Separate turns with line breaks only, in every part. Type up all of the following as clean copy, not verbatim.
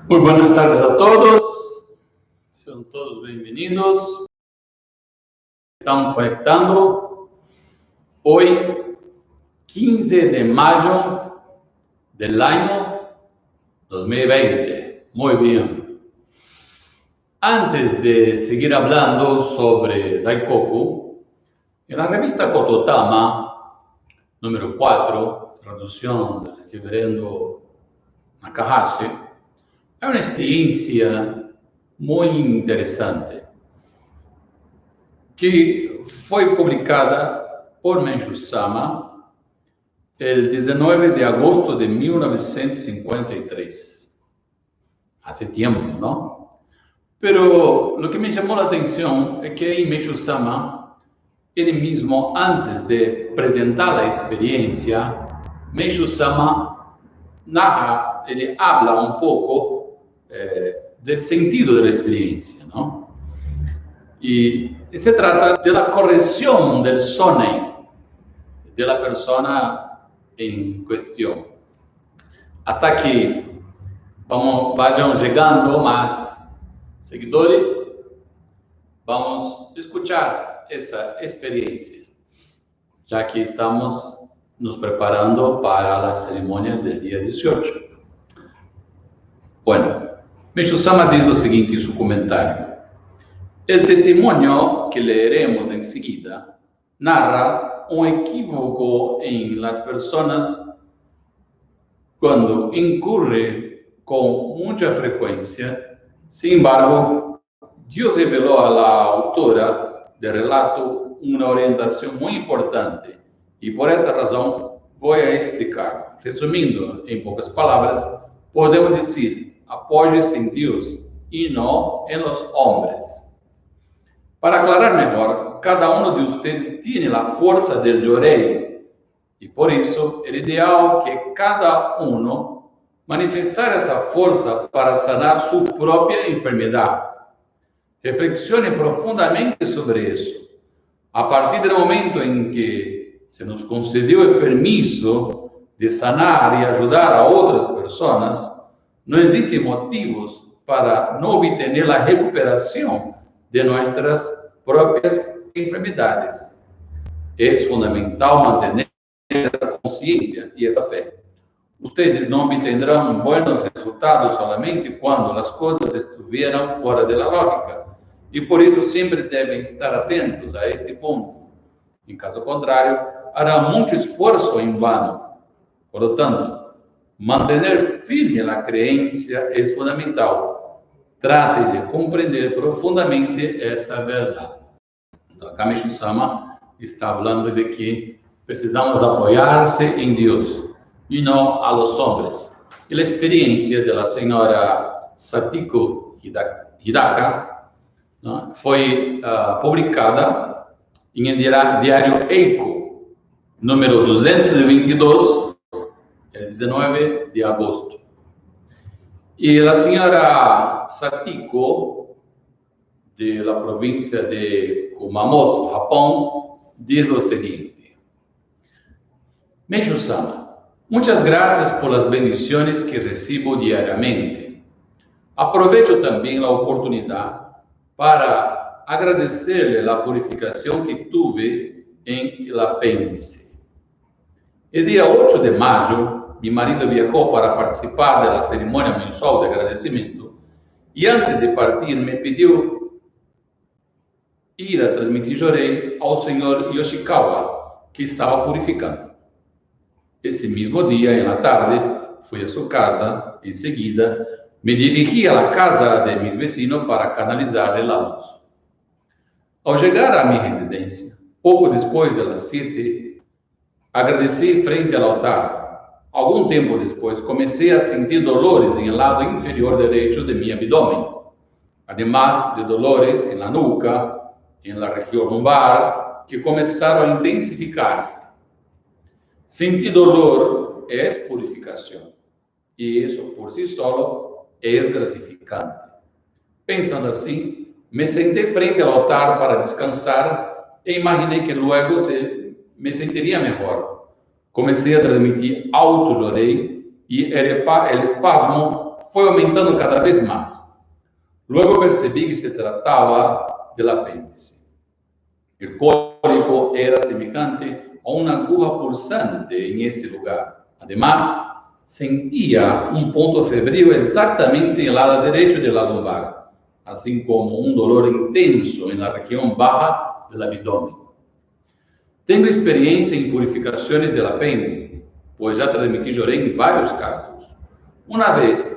Muy buenas tardes a todos, sean todos bienvenidos. Estamos conectando hoy, 15 de mayo del año 2020. Muy bien. Antes de seguir hablando sobre Daikoku, en la revista Kototama, número 4, traducción del reverendo Nakahashi, hay una experiencia muy interesante que fue publicada por Meishu-sama el 19 de agosto de 1953. Hace tiempo, ¿no? Pero lo que me llamó la atención es que Meishu-sama, él mismo, antes de presentar la experiencia, Meishu-sama narra, él habla un poco del sentido de la experiencia, ¿no? Y se trata de la corrección del sonen de la persona en cuestión. Hasta que vayan llegando más seguidores, vamos a escuchar esa experiencia, ya que estamos nos preparando para la ceremonia del día 18. Bueno, Meishu-sama dice lo siguiente en su comentario. El testimonio que leeremos enseguida narra un equívoco en las personas cuando incurre con mucha frecuencia. Sin embargo, Dios reveló a la autora del relato una orientación muy importante y por esa razón voy a explicar. Resumiendo en pocas palabras, podemos decir: apóyese en Dios y no en los hombres. Para aclarar mejor, cada uno de ustedes tiene la fuerza del Yorei y por eso es ideal que cada uno manifestara esa fuerza para sanar su propia enfermedad. Reflexione profundamente sobre eso. A partir del momento en que se nos concedió el permiso de sanar y ayudar a otras personas, no existen motivos para no obtener la recuperación de nuestras propias enfermedades. Es fundamental mantener esa conciencia y esa fe. Ustedes no obtendrán buenos resultados solamente cuando las cosas estuvieran fuera de la lógica, y por eso siempre deben estar atentos a este punto. En caso contrario, harán mucho esfuerzo en vano. Por lo tanto, mantener firme la creencia es fundamental. Trate de comprender profundamente essa verdade. Então, acá Meishu-sama está hablando de que precisamos apoiar-se em Deus e não a los hombres. E a experiência da senhora Satiko Hidaka, ¿no?, foi publicada em diário Eiko, número 222, el 19 de agosto. Y la señora Satiko, de la provincia de Kumamoto, Japón, dice lo siguiente: Meishu-sama, muchas gracias por las bendiciones que recibo diariamente. Aprovecho también la oportunidad para agradecerle la purificación que tuve en el apéndice. El día 8 de mayo, mi marido viajó para participar de la ceremonia mensual de agradecimiento y antes de partir me pidió ir a transmitir Yorei al señor Yoshikawa, que estaba purificando. Ese mismo día, en la tarde, fui a su casa. Enseguida, me dirigí a la casa de mis vecinos para canalizarle la luz. Al llegar a mi residencia, poco después de las 7, agradecí frente al altar. Algum tempo depois, comecei a sentir dolores em el lado inferior derecho de mi abdomen, además de dolores en la nuca, en la región lumbar, que comenzaron a intensificarse. Sentir dolor es purificación, y eso por sí solo es gratificante. Pensando así, me senté frente al altar para descansar e imaginé que luego me sentiría mejor. Comecei a transmitir auto-Yorei e el espasmo foi aumentando cada vez más. Luego percibí que se trataba del apéndice. El cólico era semejante a una aguja pulsante en ese lugar. Además, sentía un punto febril exactamente en el lado derecho de la lumbar, así como un dolor intenso en la región baja del abdomen. Tengo experiencia en purificaciones del apéndice, pues ya transmití lloré en varios casos. Una vez,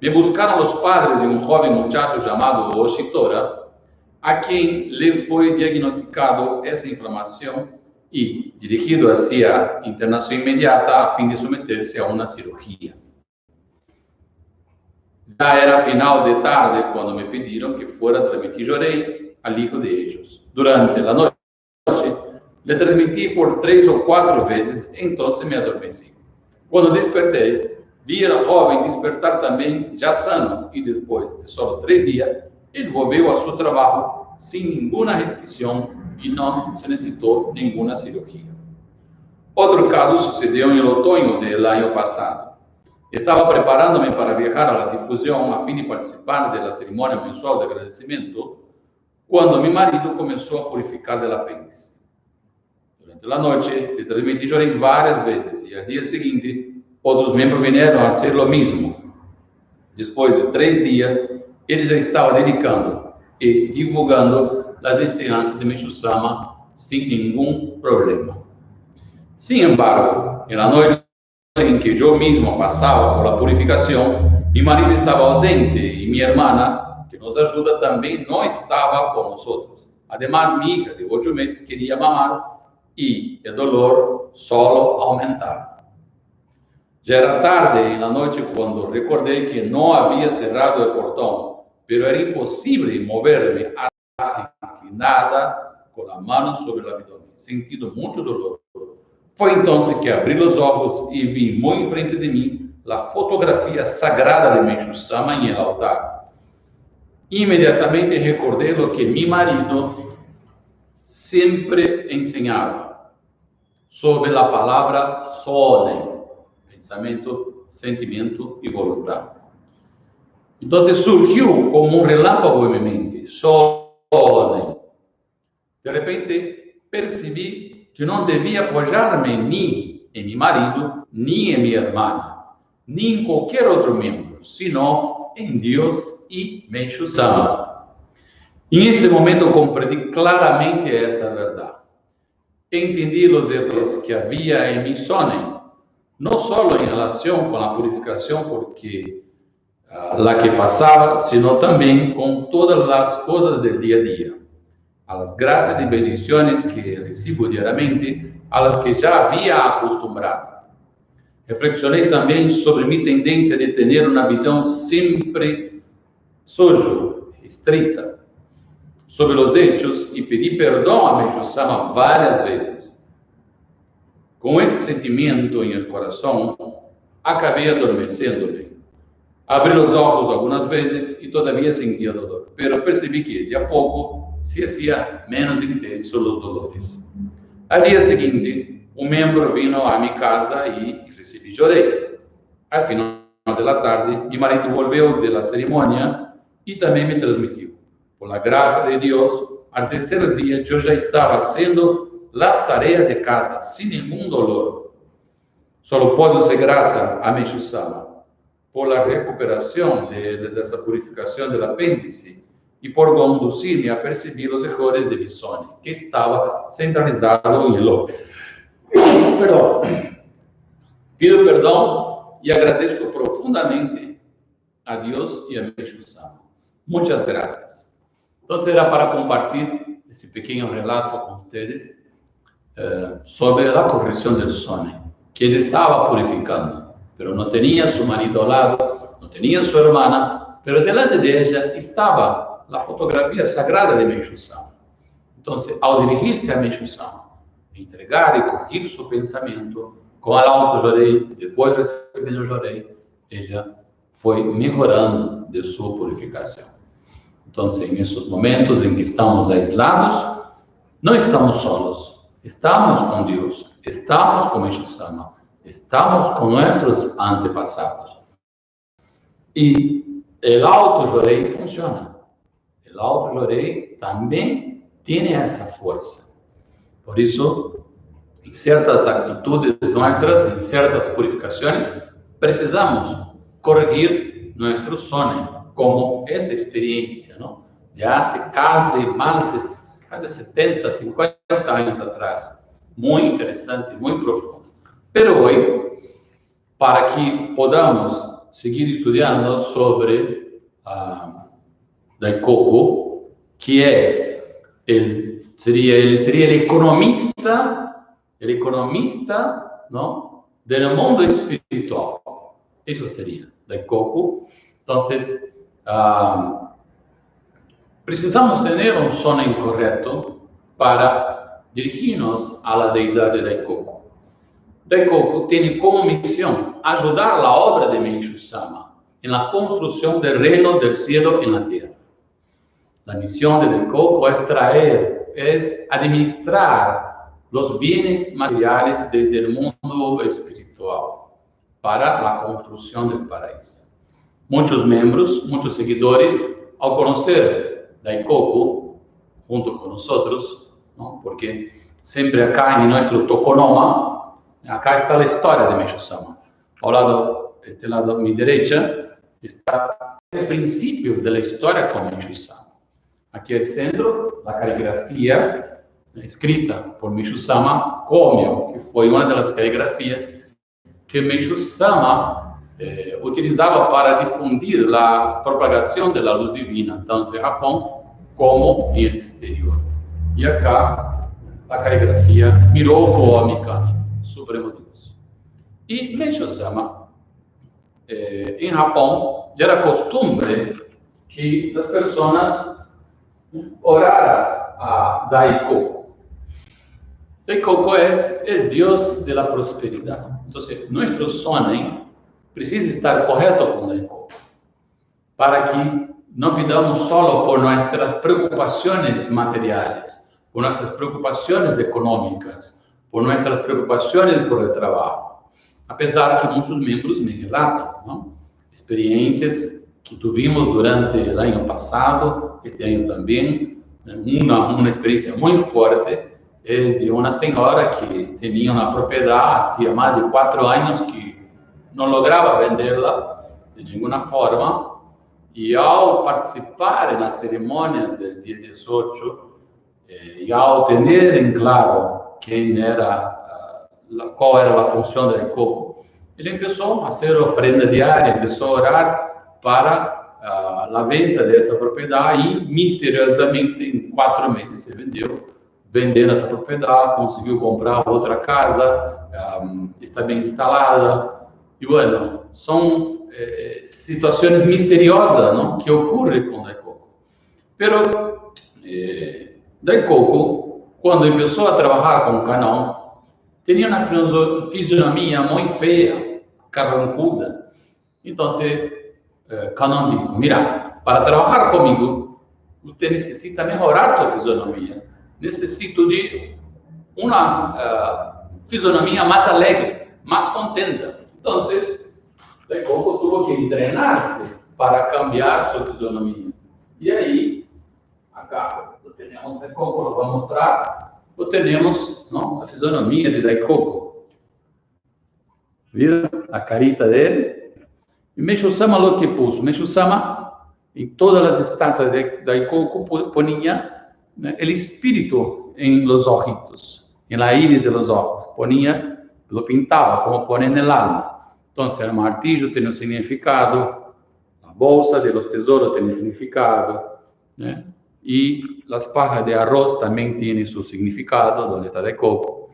me buscaron los padres de un joven muchacho llamado Oshitora, a quien le fue diagnosticado esa inflamación y dirigido hacia internación inmediata a fin de someterse a una cirugía. Ya era final de tarde cuando me pidieron que fuera a transmitir lloré al hijo de ellos. Durante la noche, le transmití por 3 o 4 veces, entonces me adormecí. Cuando desperté, vi al joven despertar también ya sano y después de solo 3 días, él volvió a su trabajo sin ninguna restricción y no se necesitó ninguna cirugía. Otro caso sucedió en el otoño del año pasado. Estaba preparándome para viajar a la difusión a fin de participar de la ceremonia mensual de agradecimiento, cuando mi marido comenzó a purificar del apéndice. Durante la noche, le transmití lloré varias veces y al día siguiente, otros miembros vinieron a hacer lo mismo. Después de 3 días, él ya estaba dedicando y divulgando las enseñanzas de Meishu Sama sin ningún problema. Sin embargo, en la noche en que yo mismo pasaba por la purificación, mi marido estaba ausente y mi hermana, que nos ayuda, también no estaba con nosotros. Además, mi hija de 8 meses quería mamar y el dolor solo aumentaba. Ya era tarde en la noche cuando recordé que no había cerrado el portón, pero era imposible moverme hasta inclinada con la mano sobre el abdomen, sentindo mucho dolor. Fue entonces que abrí los ojos y vi muy enfrente de mí la fotografía sagrada de Meishu Sama en el altar. Inmediatamente recordé lo que mi marido siempre enseñaba sobre la palabra Sonen, pensamiento, sentimiento y voluntad. Entonces surgió como un relámpago en mi mente, Sonen. De repente percibí que no debía apoyarme ni en mi marido, ni en mi hermana, ni en cualquier otro miembro, sino en Dios y Meishu Sama. Y en ese momento comprendí claramente esa verdad. Entendí los errores que había en mi Sonen, no solo en relación con la purificación porque la que pasaba, sino también con todas las cosas del día a día, a las gracias y bendiciones que recibo diariamente, a las que ya había acostumbrado. Reflexioné también sobre mi tendencia de tener una visión siempre estricta sobre los hechos y pedí perdón a Meishu Sama varias veces. Con ese sentimiento en el corazón, acabé adormeciéndome. Abrí los ojos algunas veces y todavía sentía dolor, pero percibí que de a poco se hacía menos intenso los dolores. Al día siguiente, un miembro vino a mi casa y recibí lloré. Al final de la tarde, mi marido volvió de la ceremonia y también me transmitió. Por la gracia de Dios, al tercer día yo ya estaba haciendo las tareas de casa sin ningún dolor. Solo puedo ser grata a Meishu Sama por la recuperación de esa purificación del apéndice y por conducirme a percibir los errores de mi Sonen, que estaba centralizado en el ojo. Pido perdón y agradezco profundamente a Dios y a Meishu Sama. Muchas gracias. Entonces era para compartir ese pequeño relato con ustedes sobre la corrección del Sonen, que ella estaba purificando, pero no tenía su marido al lado, no tenía su hermana, pero delante de ella estaba la fotografía sagrada de Meishu Sama. Entonces, al dirigirse a Meishu Sama, entregar y corregir su pensamiento, con el auto lloré, después recibiendo lloré, ella fue mejorando de su purificación. Entonces, en esos momentos en que estamos aislados, no estamos solos, estamos con Dios, estamos con Meishu Sama, estamos con nuestros antepasados. Y el Alto Jorei funciona. El Alto Jorei también tiene esa fuerza. Por eso, en ciertas actitudes nuestras, en ciertas purificaciones, precisamos corregir nuestro sono, como esa experiencia, ¿no? Ya hace casi 70, 50 años atrás. Muy interesante, muy profundo. Pero hoy, para que podamos seguir estudiando sobre Daikoku, que es sería el economista, ¿no?, del mundo espiritual. Eso sería Daikoku. Entonces, precisamos tener un sono incorrecto para dirigirnos a la deidad de Daikoku. Daikoku tiene como misión ayudar la obra de Meishu-sama en la construcción del reino del cielo en la tierra. La misión de Daikoku es administrar los bienes materiales desde el mundo espiritual para la construcción del paraíso. Muchos miembros, muchos seguidores, al conocer Daikoku junto con nosotros, ¿no?, porque siempre acá en nuestro tokonoma, acá está la historia de Meishu-sama. Este lado a mi derecha, está el principio de la historia con Meishu-sama. Aquí al centro, la caligrafía escrita por Meishu-sama Komyo, que fue una de las caligrafías que Meishu-sama utilizaba para difundir la propagación de la luz divina, tanto en Japón como en el exterior. Y acá, la caligrafía Miroku Omikami, Supremo Dios. Y Meishu-sama, en Japón, ya era costumbre que las personas oraran a Daikoku. Daikoku es el Dios de la prosperidad. Entonces, nuestro sono precisa estar correcto con Daikoku, para que no pidamos solo por nuestras preocupaciones materiales, por nuestras preocupaciones económicas, por nuestras preocupaciones por el trabajo. A pesar que muchos miembros me relatan, ¿no?, experiencias que tuvimos durante el año pasado, este año también. Una experiencia muy fuerte es de una señora que tenía una propiedad hacía más de 4 años que no lograba venderla de ninguna forma, y al participar en la ceremonia del día 18, y al tener en claro cuál era la función de Daikoku, ella empezó a hacer ofrenda diaria, empezó a orar para la venta de esa propiedad, y misteriosamente en 4 meses se vendendo esa propiedad, consiguió comprar otra casa, está bien instalada. Y bueno, son situaciones misteriosas, ¿no?, que ocurren con Daikoku. Pero Daikoku, cuando empezó a trabajar con Kannon, tenía una fisionomía muy fea, carrancuda. Entonces, Kannon dijo: mira, para trabajar conmigo, usted necesita mejorar tu fisionomía. Necesito de una fisionomía más alegre, más contenta. Entonces, Daikoku tuvo que entrenarse para cambiar su fisionomía. Y ahí, acá lo tenemos Daikoku, lo voy a mostrar. Lo tenemos, ¿no?, la fisionomía de Daikoku. ¿Vieron la carita de él? Y Meishu-sama lo que puso. Meishu-sama, en todas las estatuas de Daikoku, ponía el espíritu en los ojitos, en la iris de los ojos. Ponía, lo pintaba como pone en el alma. Entonces, el martillo tiene un significado, la bolsa de los tesoros tiene significado, ¿eh? Y las pajas de arroz también tienen su significado, donde está Daikoku.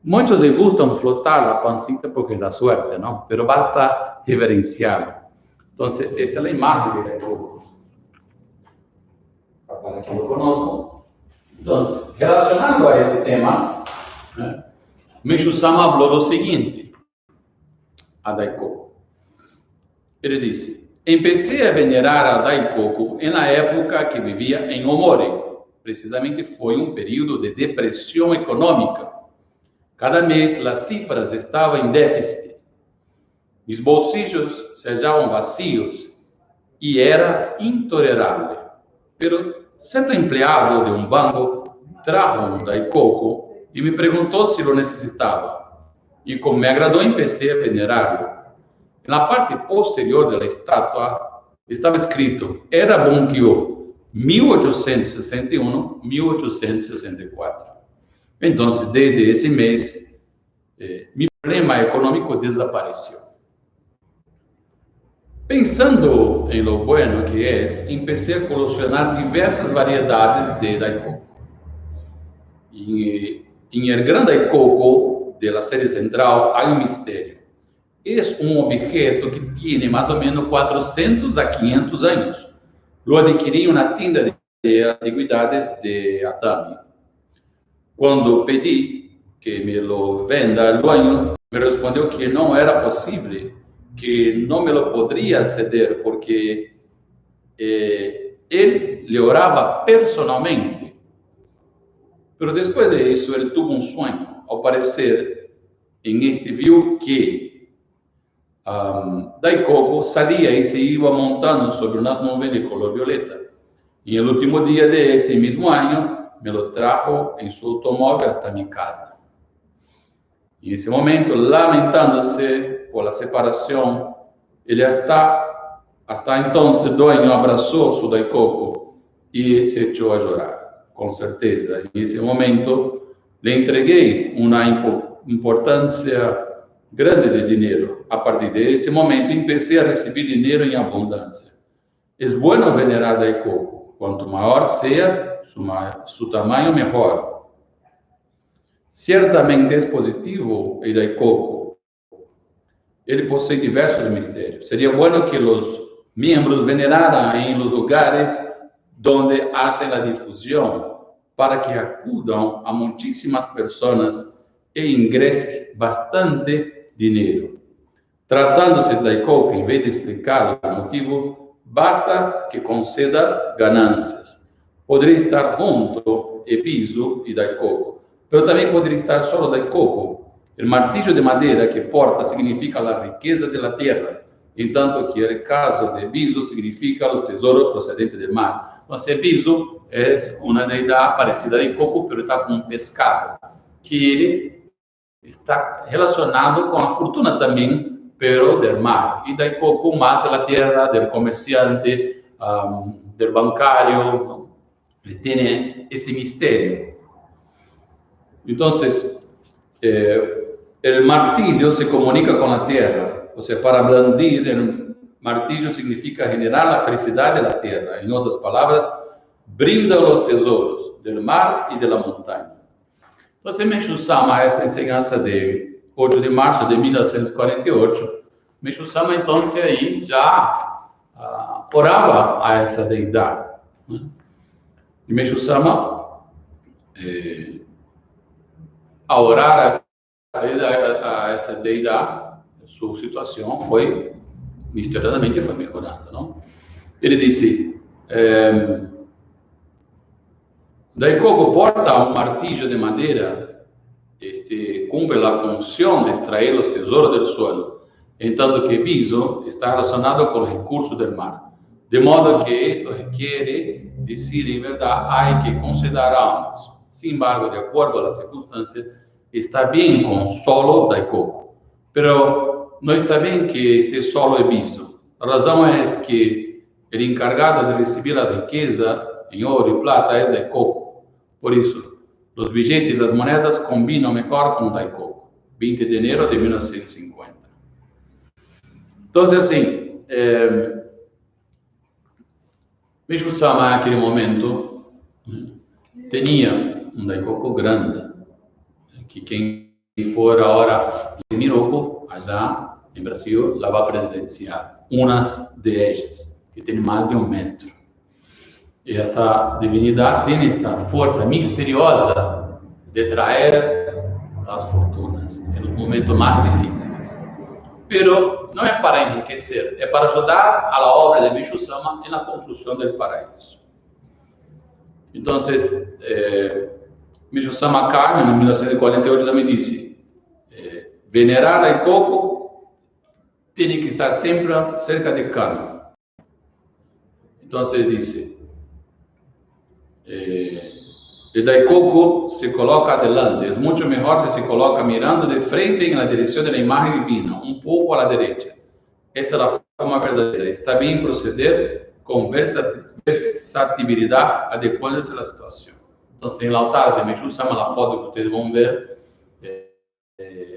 Muchos les gustan flotar la pancita porque da suerte, ¿no? Pero basta reverenciarlo. Entonces, esta es la imagen de Daikoku, para que lo conozcan. Entonces, relacionando a este tema, Meishu-sama habló lo siguiente a Daikoku. Ele disse: empecé a venerar a Daikoku en la época que vivía en Omori. Precisamente foi um período de depressão econômica. Cada mês as cifras estavam em déficit. Mis bolsillos se hallaban vacíos y era intolerable. Pero certo empleado de un banco trajo un daicoco y me preguntó si lo necesitaba. Y como me agradó, empecé a venerarlo. En la parte posterior de la estatua estaba escrito: era Bunkyo, 1861-1864. Entonces, desde ese mes, mi problema económico desapareció. Pensando en lo bueno que es, empecé a coleccionar diversas variedades de daikoku. En el gran daikoku de la serie central hay un misterio. Es un objeto que tiene más o menos 400 a 500 años. Lo adquirí en una tienda de antiguidades de Atami. Cuando pedí que me lo venda el dueño, me respondió que no era posible, que no me lo podría ceder porque él le oraba personalmente. Pero después de eso, él tuvo un sueño. Al parecer, en este vio que Daikoku salía y se iba montando sobre unas nubes de color violeta. Y el último día de ese mismo año, me lo trajo en su automóvil hasta mi casa. Y en ese momento, lamentándose por la separación, él hasta entonces, dueño abrazó su daikoku y se echó a llorar, con certeza. En ese momento, le entregué una importancia grande de dinero. A partir de ese momento, empecé a recibir dinero en abundancia. Es bueno venerar daikoku. Cuanto mayor sea su tamaño, mejor. Ciertamente es positivo el daikoku. Ele posee diversos misterios. Sería bueno que los miembros veneraran en los lugares donde hacen la difusión para que acudan a muchísimas personas e ingrese bastante dinero. Tratándose de daikoku, en vez de explicar el motivo, basta que conceda ganancias. Podría estar junto Ebisu y daikoku, pero también podría estar solo daikoku. El martillo de madera que porta significa la riqueza de la tierra, en tanto que el caso de Ebisu significa los tesoros procedentes del mar. Entonces, Ebisu es una deidad parecida a daikoku, pero está con un pescado, que ele está relacionado con la fortuna también, pero del mar. Y daikoku más de la tierra, del comerciante, del bancario, ¿no? Tiene ese misterio. Entonces, el martillo se comunica con la tierra. O sea, para blandir el martillo significa generar la felicidad de la tierra. En otras palabras, brinda los tesoros del mar y de la montaña. Entonces, Meishu-sama, esa enseñanza de 8 de marzo de 1948, Meishu-sama entonces ahí ya oraba a esa deidad, ¿no? Y Meishu-sama, a orar a essa deidade, sua situação foi, misteriosamente, foi melhorando, não? Ele disse, daikoku porta um martillo de madeira, cumpre a função de extrair os tesouros do suelo, enquanto que Ebisu está relacionado com os recursos do mar. De modo que esto requiere decir en verdad, hay que considerar ambos. Sin embargo, de acuerdo a las circunstancias, está bien con solo daikoku, pero no está bien que esté solo Ebisu. La razón es que el encargado de recibir la riqueza en oro y plata es daikoku. Por eso, los billetes y las monedas combinan mejor con daikoku. 20 de enero de 1950. Entonces, así, Meishu-sama, naquele momento, tinha um daikoku grande, que quem for agora em Miroku, allá em Brasil, lá vai presenciar umas de ellas, que tem mais de 1 metro. E essa divinidade tem essa força misteriosa de trazer as fortunas nos momentos mais difíceis. Pero não é para enriquecer, é para ajudar a obra de Meishu-sama na construção do paraíso. Então, Meishu-sama Carmen, em 1948, também disse: venerar daikoku tiene que estar siempre cerca de calma. Entonces dice, el daikoku se coloca adelante, es mucho mejor si se coloca mirando de frente en la dirección de la imagen divina, un poco a la derecha. Esta es la forma verdadera. Está bien proceder con versatilidad adecuándose a la situación. Entonces, en el altar de Meixo Sama, la foto que ustedes van a ver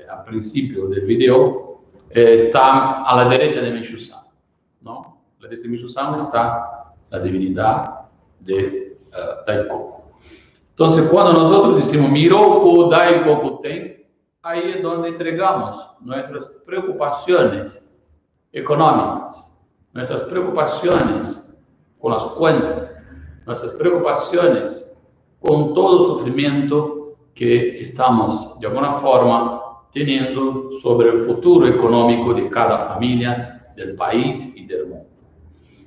al principio del video, está a la derecha de Meixo Sama, ¿no? A la derecha de Meixo Sama está la divinidad de Daikoku. Entonces, cuando nosotros decimos Miroku Daikoku Ten, ahí es donde entregamos nuestras preocupaciones económicas, nuestras preocupaciones con las cuentas, nuestras preocupaciones con todo el sufrimiento que estamos, de alguna forma, teniendo sobre el futuro económico de cada familia, del país y del mundo.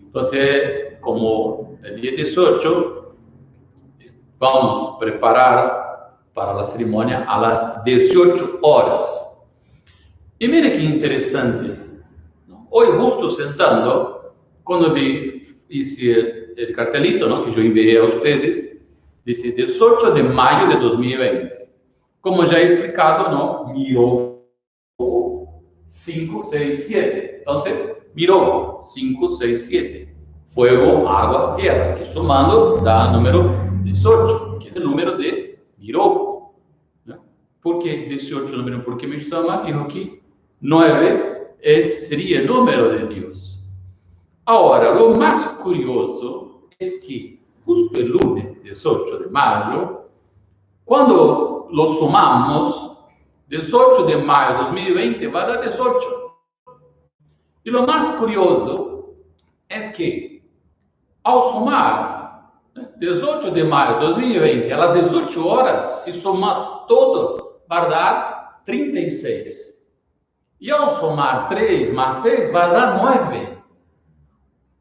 Entonces, como el día 18, vamos a preparar para la ceremonia a las 18 horas. Y mire qué interesante, ¿no? Hoy justo sentando, cuando hice el cartelito, ¿no?, que yo envié a ustedes, dice 18 de mayo de 2020. Como ya he explicado, ¿no?, Miroku 5, 6, 7. Entonces, Miroku 5, 6, 7. Fuego, agua, tierra, que sumando da el número 18, que es el número de Miroku, ¿no? ¿Por qué 18 número? Porque Meixo Sama dijo que 9 sería el número de Dios. Ahora, lo más curioso es que justo el lunes 18 de mayo, cuando lo sumamos, 18 de mayo de 2020 va a dar 18. Y lo más curioso es que al sumar 18 de mayo de 2020 a las 18 horas, si suma todo, va a dar 36. Y al sumar 3 más 6 va a dar 9.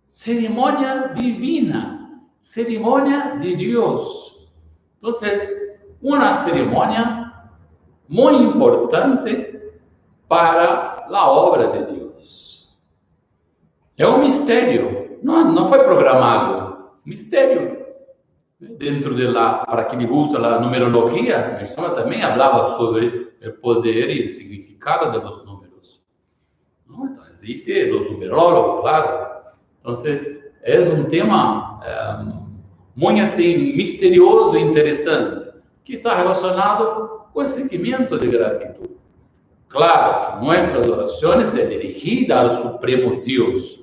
Ceremonia divina, ceremonia de Dios. Entonces, una ceremonia muy importante para la obra de Dios. Es un misterio, no fue programado, misterio. Dentro de para quien le gusta la numerología, Meixo Sama también hablaba sobre el poder y el significado de los números, ¿no? Entonces, existen los numerólogos, claro. Entonces, es un tema muy así misterioso e interesante, que está relacionado con el sentimiento de gratitud. Claro que nuestras oraciones es dirigida al Supremo Dios,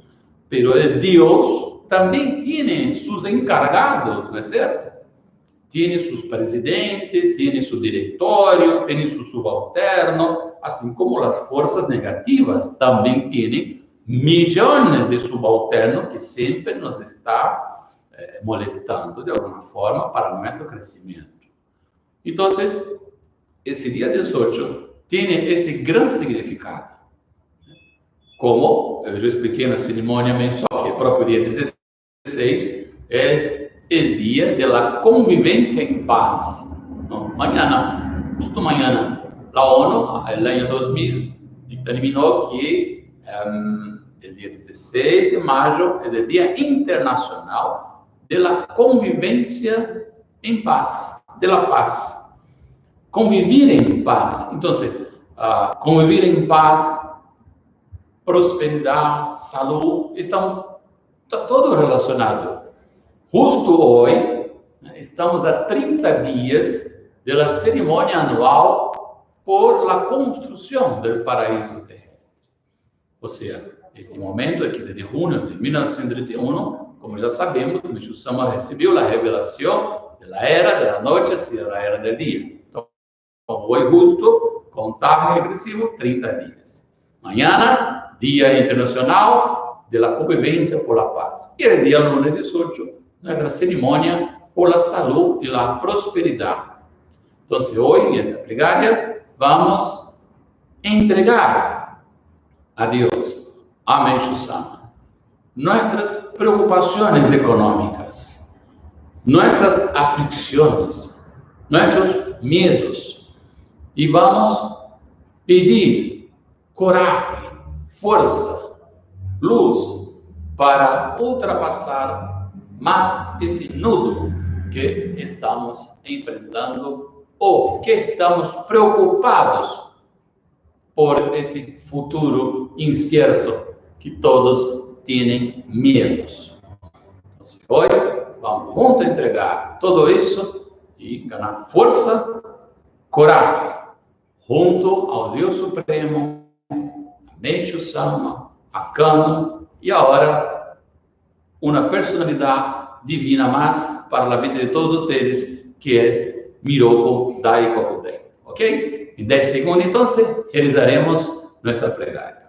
pero el Dios también tiene sus encargados, ¿no es cierto? Tiene sus presidentes, tiene su directorio, tiene su subalterno, así como las fuerzas negativas también tienen millones de subalternos que siempre nos está molestando de alguna forma para nuestro crecimiento. Entonces, ese día 18 tiene ese gran significado. Como eu já expliquei na cerimônia mensual, que o próprio dia 16 é o dia da convivência em paz. ¿No? Mañana, justo mañana, a ONU, el año 2000, dictaminó que el día 16 de mayo es el Día Internacional de la Convivencia en Paz, de la paz. Convivir en paz. Entonces, convivir en paz, prosperidad, salud, está todo relacionado. Justo hoy, estamos a 30 días de la ceremonia anual por la construcción del paraíso terrestre. O sea, este momento, el 15 de junio de 1931, como ya sabemos, Meixo Sama recibió la revelación de la era de la noche hacia la era del día. Entonces, hoy justo, contaje regresivo, 30 días. Mañana, Día Internacional de la Convivencia por la Paz. Y el día lunes 18, nuestra ceremonia por la salud y la prosperidad. Entonces, hoy, en esta plegaria, vamos a entregar a Dios, a Meixo Sama, nuestras preocupaciones económicas, nuestras aflicciones, nuestros miedos. Y vamos a pedir coraje, força, luz, para ultrapassar mais esse nudo que estamos enfrentando ou que estamos preocupados por esse futuro incerto que todos têm medos. Então, hoje vamos juntos entregar tudo isso e ganhar força, coragem, junto ao Deus Supremo, a Meixo Sama, a Kano e agora uma personalidade divina mais para a vida de todos vocês, que é Miroku Dai Kokudai. Ok? Em 10 segundos, então, realizaremos nossa plegária.